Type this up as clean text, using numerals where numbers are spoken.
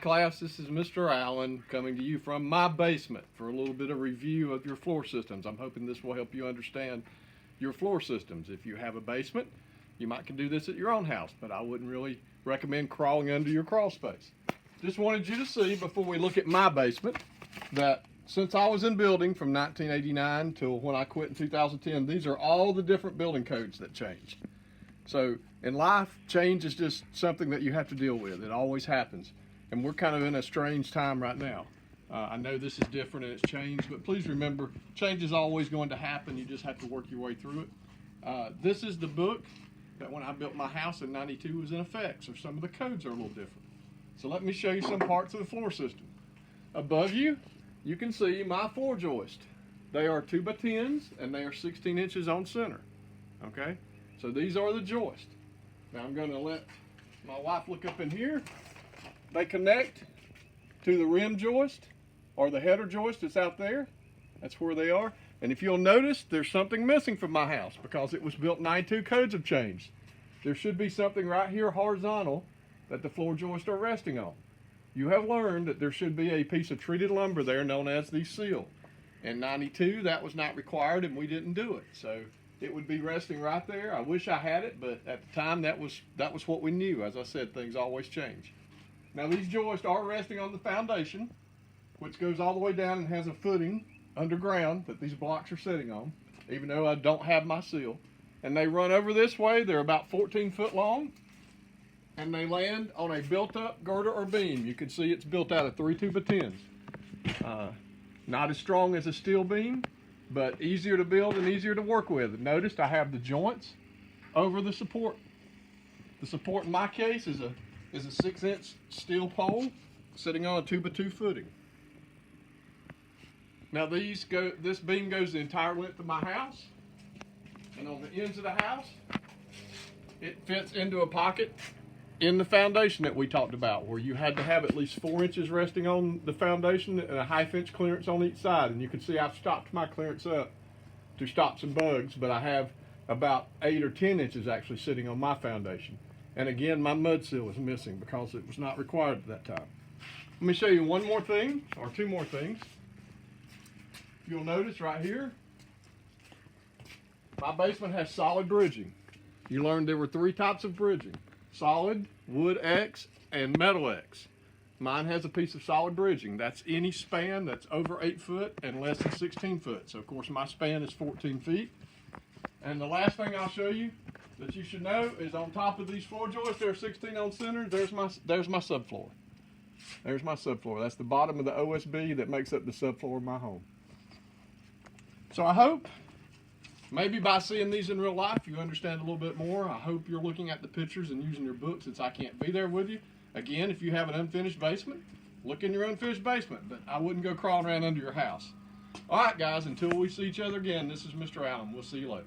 Class, this is Mr. Allen coming to you from my basement for a little bit of review of your floor systems. I'm hoping this will help you understand your floor systems. If you have a basement, you might can do this at your own house, but I wouldn't really recommend crawling under your crawl space. Just wanted you to see before we look at my basement that since I was in building from 1989 till when I quit in 2010, these are all the different building codes that changed. So in life, change is just something that you have to deal with. It always happens. And we're kind of in a strange time right now. I know this is different and it's changed, but please remember, change is always going to happen. You just have to work your way through it. This is the book that when I built my house in '92 was in effect, so some of the codes are a little different. So let me show you some parts of the floor system. Above you, you can see my floor joist. They are 2x10s and they are 16 inches on center. Okay, so these are the joists. Now I'm going to let my wife look up in here. They connect to the rim joist or the header joist that's out there. That's where they are. And if you'll notice, there's something missing from my house because it was built in '92. Codes have changed. There should be something right here horizontal that the floor joists are resting on. You have learned that there should be a piece of treated lumber there known as the seal. In '92, that was not required and we didn't do it. So it would be resting right there. I wish I had it, but at the time that was what we knew. As I said, things always change. Now these joists are resting on the foundation, which goes all the way down and has a footing underground that these blocks are sitting on, even though I don't have my seal. And they run over this way. They're about 14 foot long, and they land on a built-up girder or beam. You can see it's built out of 3 2x10s. Not as strong as a steel beam, but easier to build and easier to work with. Notice I have the joints over the support. The support in my case is a 6-inch steel pole sitting on a 2x2 footing. Now this beam goes the entire length of my house, and on the ends of the house, it fits into a pocket in the foundation that we talked about, where you had to have at least 4 inches resting on the foundation and a 1/2 inch clearance on each side. And you can see I've stopped my clearance up to stop some bugs, but I have about 8 or 10 inches actually sitting on my foundation. And again, my mud seal is missing because it was not required at that time. Let me show you one more thing, or 2 more things. You'll notice right here, my basement has solid bridging. You learned there were 3 types of bridging: solid, wood X, and metal X. Mine has a piece of solid bridging. That's any span that's over 8 foot and less than 16 foot. So of course my span is 14 feet. And the last thing I'll show you that you should know is on top of these floor joists, they're 16 on center. There's my subfloor. There's my subfloor. That's the bottom of the OSB that makes up the subfloor of my home. So I hope maybe by seeing these in real life you understand a little bit more. I hope you're looking at the pictures and using your book since I can't be there with you. Again, if you have an unfinished basement, look in your unfinished basement, but I wouldn't go crawling around under your house. All right, guys, until we see each other again, this is Mr. Allen. We'll see you later.